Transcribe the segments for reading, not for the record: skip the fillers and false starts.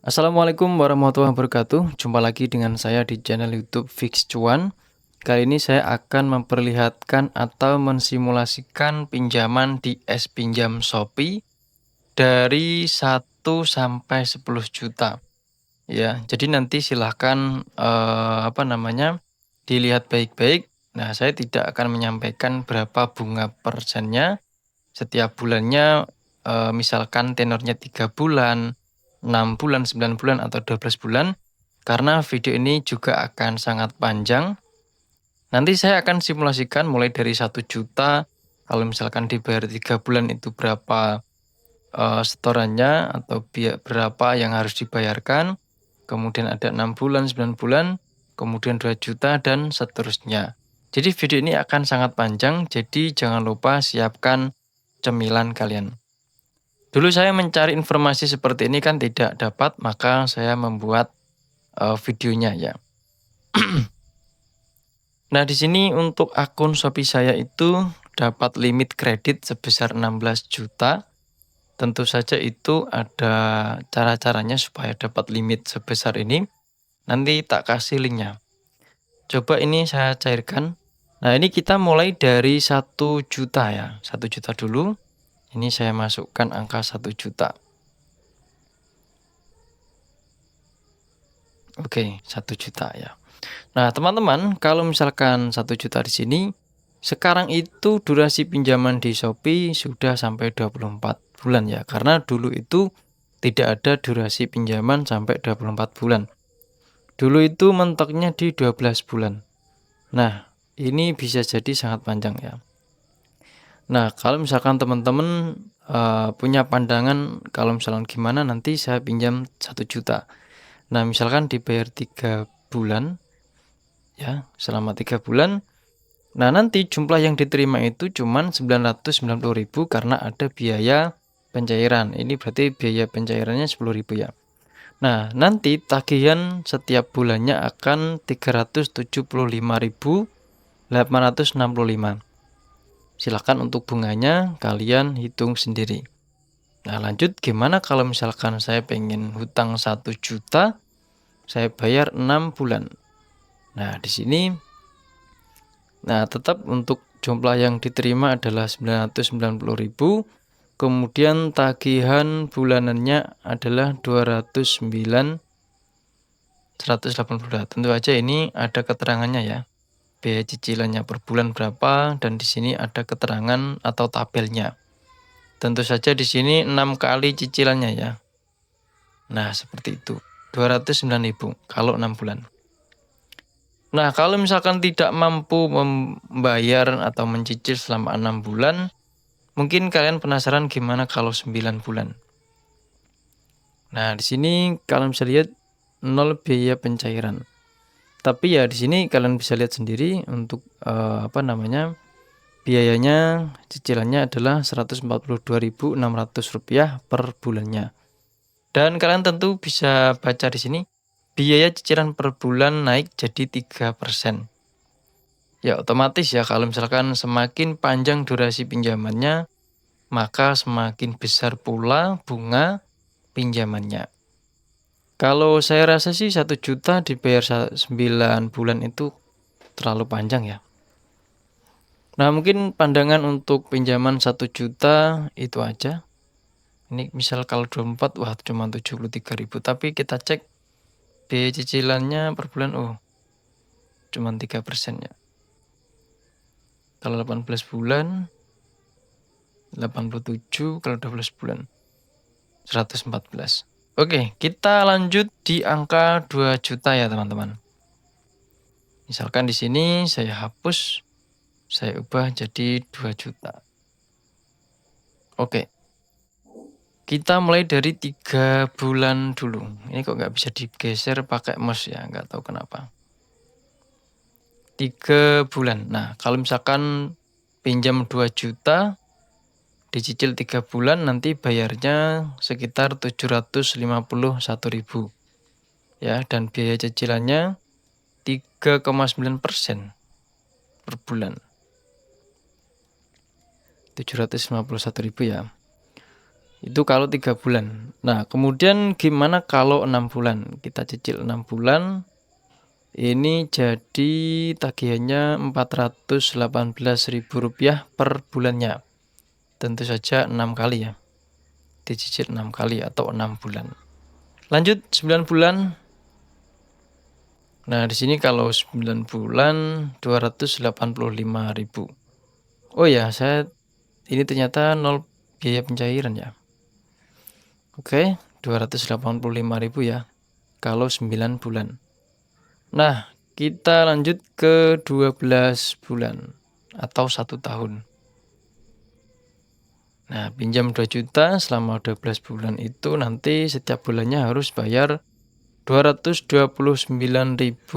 Assalamualaikum warahmatullahi wabarakatuh. Jumpa lagi dengan saya di channel YouTube Fix Cuan. Kali ini saya akan memperlihatkan atau mensimulasikan pinjaman di pinjam Shopee dari 1 sampai 10 juta. Ya, jadi nanti silahkan dilihat baik-baik. Nah, saya tidak akan menyampaikan berapa bunga persennya setiap bulannya, misalkan tenornya 3 bulan, 6 bulan, 9 bulan, atau 12 bulan, karena video ini juga akan sangat panjang. Nanti saya akan simulasikan mulai dari 1 juta, kalau misalkan dibayar 3 bulan itu berapa setorannya atau berapa yang harus dibayarkan, kemudian ada 6 bulan, 9 bulan, kemudian 2 juta, dan seterusnya. Jadi video ini akan sangat panjang, jadi jangan lupa siapkan cemilan kalian. Dulu saya mencari informasi seperti ini kan tidak dapat, maka saya membuat videonya ya. Nah, di sini untuk akun Shopee saya itu dapat limit kredit sebesar 16 juta. Tentu saja itu ada cara-caranya supaya dapat limit sebesar ini. Nanti tak kasih linknya. Coba ini saya cairkan. Nah, ini kita mulai dari 1 juta ya. 1 juta dulu. Ini saya masukkan angka 1 juta. Oke, 1 juta ya. Nah, teman-teman, kalau misalkan 1 juta di sini, sekarang itu durasi pinjaman di Shopee sudah sampai 24 bulan ya. Karena dulu itu tidak ada durasi pinjaman sampai 24 bulan. Dulu itu mentoknya di 12 bulan. Nah, ini bisa jadi sangat panjang ya. Nah, kalau misalkan teman-teman punya pandangan kalau misalkan gimana nanti saya pinjam 1 juta. Nah, misalkan dibayar 3 bulan ya, selama 3 bulan. Nah, nanti jumlah yang diterima itu cuma 990.000 karena ada biaya pencairan. Ini berarti biaya pencairannya 10.000 ya. Nah, nanti tagihan setiap bulannya akan 375.865. Silakan untuk bunganya kalian hitung sendiri. Nah, lanjut gimana kalau misalkan saya pengen hutang 1 juta, saya bayar 6 bulan. Nah, di sini tetap untuk jumlah yang diterima adalah 990.000, kemudian tagihan bulanannya adalah 209.180. Tentu aja ini ada keterangannya ya. Biaya cicilannya per bulan berapa, dan di sini ada keterangan atau tabelnya. Tentu saja di sini 6 kali cicilannya ya. Nah, seperti itu. 209.000 kalau 6 bulan. Nah, kalau misalkan tidak mampu membayar atau mencicil selama 6 bulan, mungkin kalian penasaran gimana kalau 9 bulan. Nah, di sini kalian bisa lihat 0 biaya pencairan. Tapi ya di sini kalian bisa lihat sendiri untuk biayanya, cicilannya adalah Rp142.600 per bulannya. Dan kalian tentu bisa baca di sini, biaya cicilan per bulan naik jadi 3%. Ya otomatis ya, kalau misalkan semakin panjang durasi pinjamannya, maka semakin besar pula bunga pinjamannya. Kalau saya rasa sih 1 juta dibayar 9 bulan itu terlalu panjang ya. Nah, mungkin pandangan untuk pinjaman 1 juta itu aja. Ini misal kalau 24, wah cuma 73.000. Tapi kita cek biaya cicilannya per bulan, cuma 3% ya. Kalau 18 bulan, 87, kalau 12 bulan, 114. Oke, kita lanjut di angka 2 juta ya teman-teman. Misalkan di sini saya hapus, saya ubah jadi 2 juta. Oke. Kita mulai dari 3 bulan dulu. Ini kok nggak bisa digeser pakai mouse ya, nggak tahu kenapa. 3 bulan. Nah, kalau misalkan pinjam 2 juta, dicicil 3 bulan, nanti bayarnya sekitar 751.000. Ya, dan biaya cicilannya 3,9% per bulan. 751.000 ya. Itu kalau 3 bulan. Nah, kemudian gimana kalau 6 bulan? Kita cicil 6 bulan. Ini jadi tagihannya Rp418.000 per bulannya. Tentu saja 6 kali ya. Dicicil 6 kali atau 6 bulan. Lanjut 9 bulan. Nah, di sini kalau 9 bulan 285.000. Oh ya, ini ternyata 0 biaya pencairan ya. Oke, 285.000 ya kalau 9 bulan. Nah, kita lanjut ke 12 bulan atau 1 tahun. Nah, pinjam 2 juta selama 12 bulan itu nanti setiap bulannya harus bayar Rp229.000,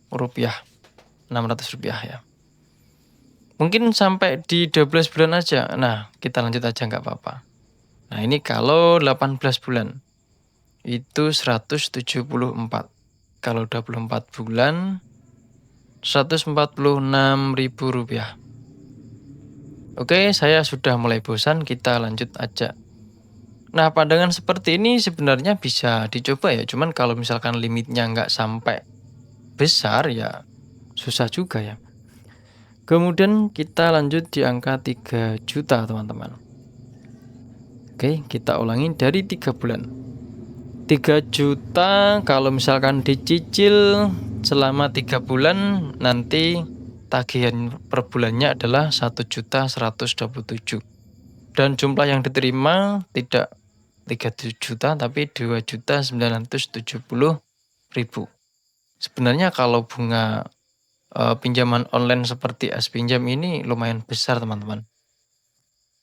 Rp600 ya. Mungkin sampai di 12 bulan aja. Nah, kita lanjut aja nggak apa-apa. Nah, ini kalau 18 bulan itu 174. Kalau 24 bulan Rp146.000. Oke, saya sudah mulai bosan, kita lanjut aja. Nah, pandangan seperti ini sebenarnya bisa dicoba ya, cuman kalau misalkan limitnya nggak sampai besar ya susah juga ya. Kemudian kita lanjut di angka 3 juta teman-teman. Oke, kita ulangi dari 3 bulan. 3 juta kalau misalkan dicicil selama 3 bulan nanti tagihan per bulannya adalah 1.127.000. Dan jumlah yang diterima tidak 3 juta tapi 2.970.000. Sebenarnya kalau bunga pinjaman online seperti S-Pinjam ini lumayan besar teman-teman.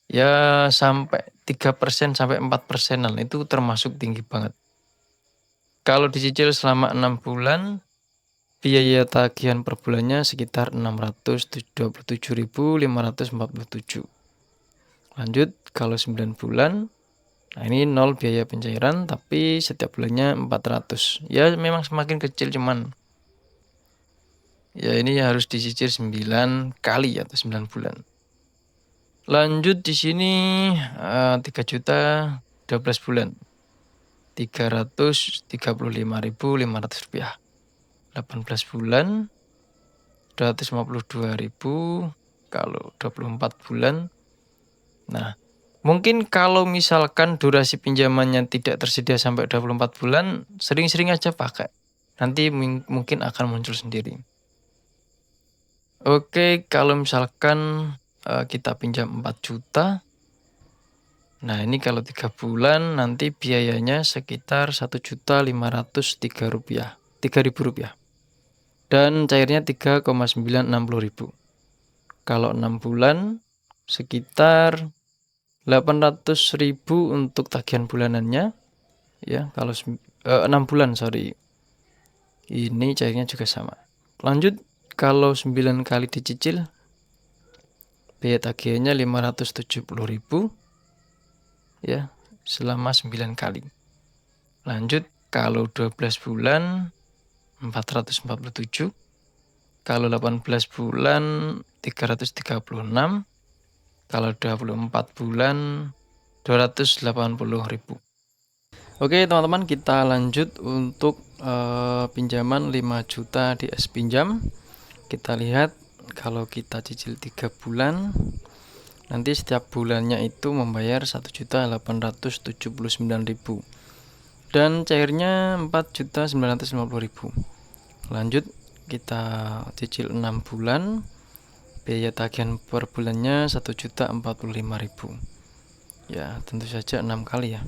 Ya sampai 3% sampai 4%-an itu termasuk tinggi banget. Kalau dicicil selama 6 bulan, biaya tagihan per bulannya sekitar 627.547. Lanjut, kalau 9 bulan, nah ini 0 biaya pencairan, tapi setiap bulannya 400. Ya memang semakin kecil cuman ya ini harus dicicil 9 kali atau 9 bulan. Lanjut di sini 3 juta 12 bulan. Rp335.500. 18 bulan 252.000 kalau 24 bulan. Nah, mungkin kalau misalkan durasi pinjamannya tidak tersedia sampai 24 bulan, sering-sering aja pakai. Nanti mungkin akan muncul sendiri. Oke, kalau misalkan kita pinjam 4 juta. Nah, ini kalau 3 bulan nanti biayanya sekitar Rp3.503.000. Dan cairnya 3,960.000. Kalau 6 bulan sekitar 800.000 untuk tagihan bulanannya ya. Kalau 6 bulan ini cairnya juga sama. Lanjut, kalau 9 kali dicicil biaya tagihannya 570.000 ya selama 9 kali. Lanjut, kalau 12 bulan 447, kalau 18 bulan 336, kalau 24 bulan 280.000. Oke teman-teman, kita lanjut untuk pinjaman 5 juta di S-Pinjam. Kita lihat kalau kita cicil 3 bulan, nanti setiap bulannya itu membayar 1.879.000. Dan cairnya 4.950.000. Lanjut, kita cicil 6 bulan, biaya tagihan per bulannya 1.045.000. Ya, tentu saja 6 kali ya.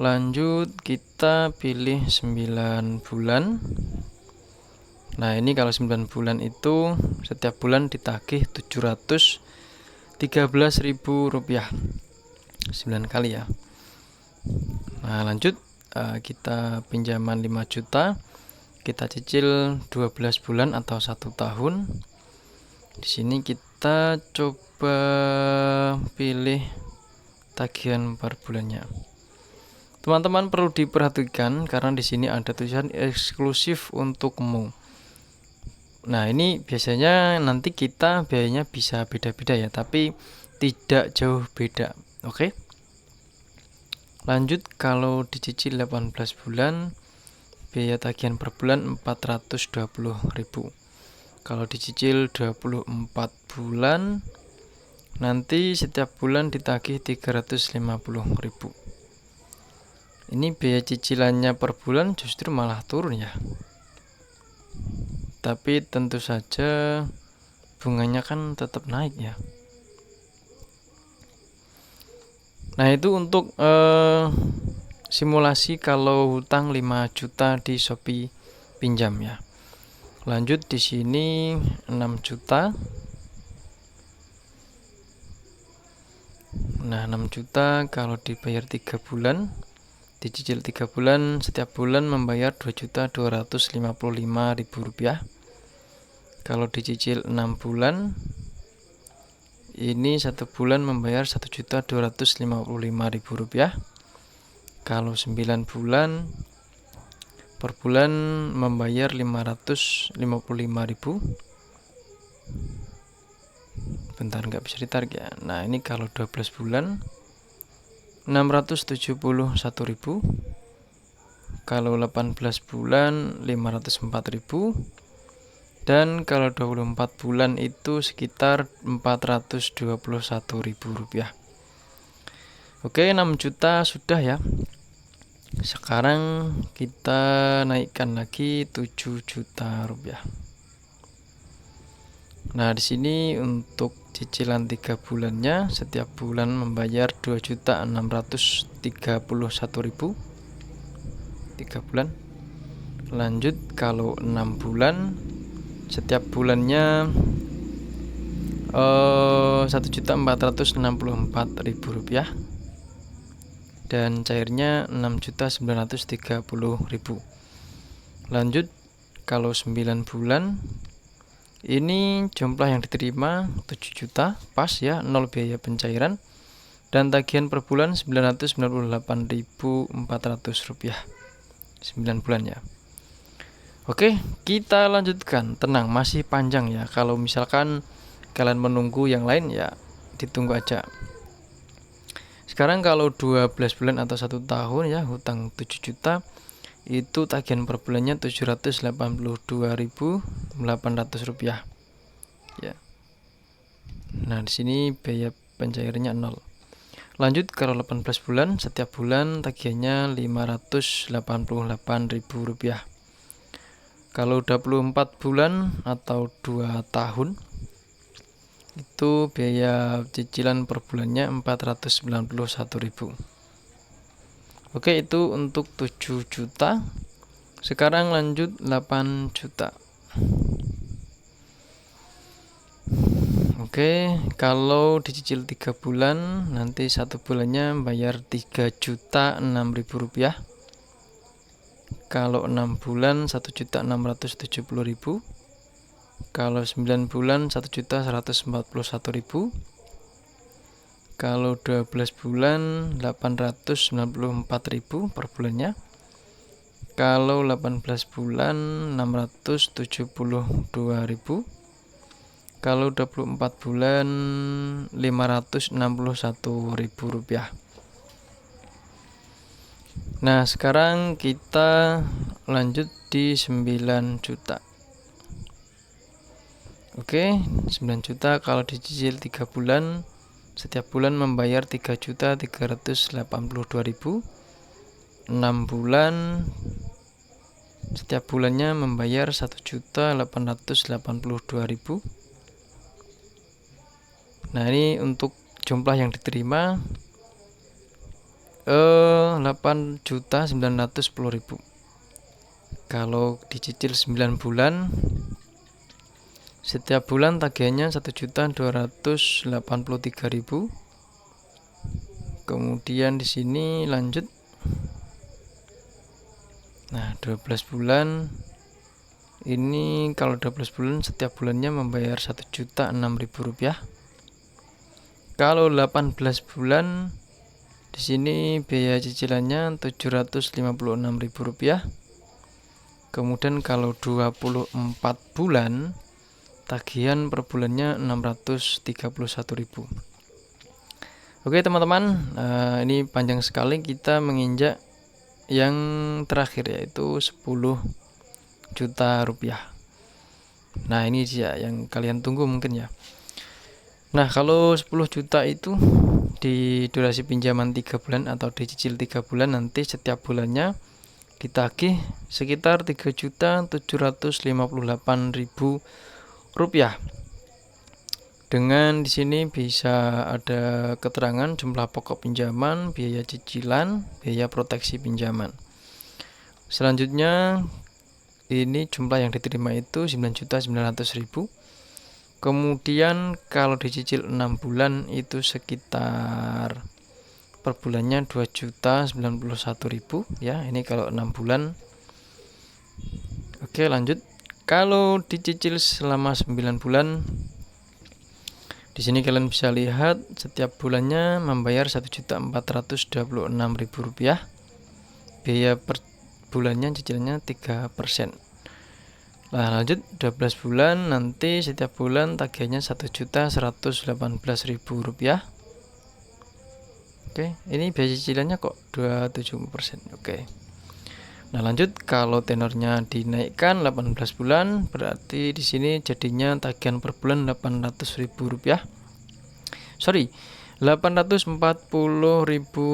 Lanjut, kita pilih 9 bulan. Nah, ini kalau 9 bulan itu setiap bulan ditagih Rp713.000. 9 kali ya. Nah, lanjut, kita pinjaman 5 juta, kita cicil 12 bulan atau 1 tahun. Di sini kita coba pilih tagihan per bulannya. Teman-teman perlu diperhatikan karena di sini ada tulisan eksklusif untukmu. Nah, ini biasanya nanti kita biayanya bisa beda-beda ya, tapi tidak jauh beda. Oke? Lanjut kalau dicicil 18 bulan, biaya tagihan per bulan 420.000. Kalau dicicil 24 bulan, nanti setiap bulan ditagih 350.000. Ini biaya cicilannya per bulan justru malah turun ya. Tapi tentu saja bunganya kan tetap naik ya. Nah, itu untuk simulasi kalau hutang 5 juta di Shopee pinjam ya. Lanjut di sini 6 juta. Nah, 6 juta kalau dibayar 3 bulan, dicicil 3 bulan, setiap bulan membayar 2.255.000 rupiah. Kalau dicicil 6 bulan, ini 1 bulan membayar 1.255.000 rupiah. Kalau 9 bulan, per bulan membayar 555.000. Bentar, nggak bisa ditarik ya. Nah, ini kalau 12 bulan 671.000. Kalau 18 bulan 504.000. Dan kalau 24 bulan itu sekitar 421.000 rupiah. Oke, 6 juta sudah ya. Sekarang kita naikkan lagi 7 juta rupiah. Nah, di sini untuk cicilan 3 bulannya setiap bulan membayar 2.631.000 3 bulan. Lanjut kalau 6 bulan setiap bulannya 1.464.000 rupiah dan cairnya 6.930.000. Lanjut kalau 9 bulan ini jumlah yang diterima 7 juta pas ya, 0 biaya pencairan dan tagihan per bulan 998.400 rupiah 9 bulan ya. Oke, kita lanjutkan. Tenang, masih panjang ya. Kalau misalkan kalian menunggu yang lain ya ditunggu aja. Sekarang kalau 12 bulan atau 1 tahun ya, hutang 7 juta itu tagihan per bulannya 782.800 rupiah ya. Nah, di sini biaya pencairannya 0. Lanjut kalau 18 bulan setiap bulan tagihannya 588.000 rupiah. Kalau 24 bulan atau 2 tahun itu biaya cicilan per bulannya 491.000. Oke, itu untuk 7 juta. Sekarang lanjut 8 juta. Oke, kalau dicicil 3 bulan, nanti 1 bulannya bayar 3.006.000 rupiah. Kalau 6 bulan 1.670.000. Kalau 9 bulan 1.141.000. Kalau 12 bulan 894.000 per bulannya. Kalau 18 bulan 672.000. Kalau 24 bulan 561.000 rupiah. Nah, sekarang kita lanjut di 9 juta. Oke, 9 juta kalau dicicil 3 bulan setiap bulan membayar 3.382.000. 6 bulan setiap bulannya membayar 1.882.000. Nah, ini untuk jumlah yang diterima 8.910.000. Kalau dicicil 9 bulan setiap bulan tagihannya 1.283.000. Kemudian di sini lanjut. Nah, 12 bulan ini kalau 12 bulan setiap bulannya membayar 1.006.000 rupiah. Kalau 18 bulan di sini biaya cicilannya 756.000 rupiah. Kemudian kalau 24 bulan tagihan per bulannya 631.000. Oke teman-teman, ini panjang sekali kita menginjak yang terakhir yaitu 10 juta rupiah. Nah ini dia yang kalian tunggu mungkin ya. Nah kalau 10 juta itu di durasi pinjaman 3 bulan atau dicicil 3 bulan, nanti setiap bulannya ditagih sekitar 3.758.000 rupiah. Dengan di sini bisa ada keterangan jumlah pokok pinjaman, biaya cicilan, biaya proteksi pinjaman. Selanjutnya ini jumlah yang diterima itu 9.900.000. Kemudian kalau dicicil 6 bulan itu sekitar per bulannya 2.091.000 ya. Ini kalau 6 bulan. Oke, lanjut. Kalau dicicil selama 9 bulan, di sini kalian bisa lihat setiap bulannya membayar 1.426.000 rupiah. Biaya per bulannya cicilannya 3%. Nah lanjut 12 bulan, nanti setiap bulan tagihannya 1.118.000 rupiah. Oke, ini biaya cicilannya kok 27%. Oke. Nah lanjut, kalau tenornya dinaikkan 18 bulan, berarti di sini jadinya tagihan per bulan 800.000 rupiah. 840.000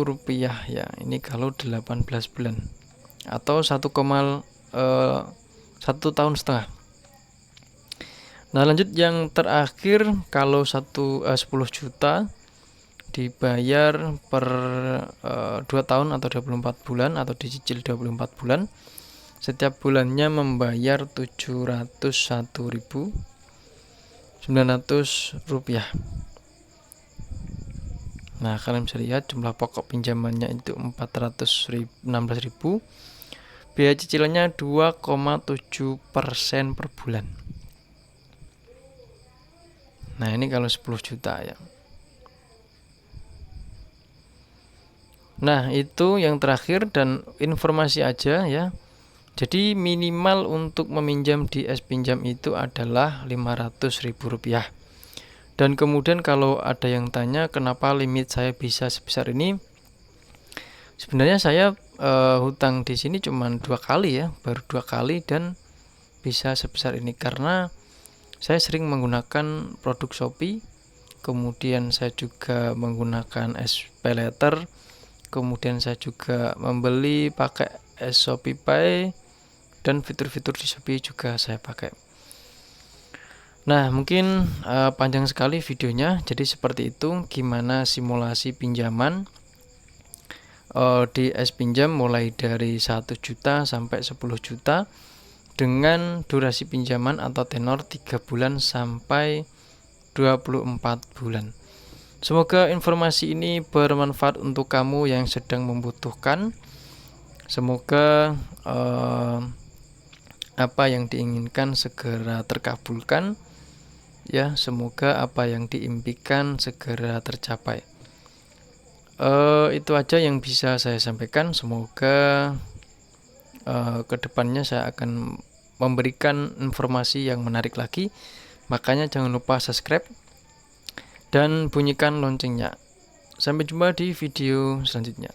rupiah ya. Ini kalau 18 bulan atau 1 tahun setengah. Nah lanjut yang terakhir, kalau 10 juta dibayar per 2 tahun atau 24 bulan atau dicicil 24 bulan, setiap bulannya membayar 701.900 rupiah. Nah kalian bisa lihat jumlah pokok pinjamannya itu 416.000, biaya cicilannya 2,7% per bulan. Nah ini kalau 10 juta ya. Nah itu yang terakhir dan informasi aja ya. Jadi minimal untuk meminjam di S-Pinjam itu adalah 500.000 rupiah. Dan kemudian kalau ada yang tanya kenapa limit saya bisa sebesar ini, sebenarnya saya hutang di sini cuma 2 kali ya, baru 2 kali dan bisa sebesar ini karena saya sering menggunakan produk Shopee, kemudian saya juga menggunakan SPayLater, kemudian saya juga membeli pakai ShopeePay dan fitur-fitur di Shopee juga saya pakai. Nah mungkin panjang sekali videonya, jadi seperti itu gimana simulasi pinjaman di S-Pinjam mulai dari 1 juta sampai 10 juta dengan durasi pinjaman atau tenor 3 bulan sampai 24 bulan. Semoga informasi ini bermanfaat untuk kamu yang sedang membutuhkan. Semoga apa yang diinginkan segera terkabulkan ya, semoga apa yang diimpikan segera tercapai. Itu aja yang bisa saya sampaikan. Semoga kedepannya saya akan memberikan informasi yang menarik lagi. Makanya jangan lupa subscribe dan bunyikan loncengnya. Sampai jumpa di video selanjutnya.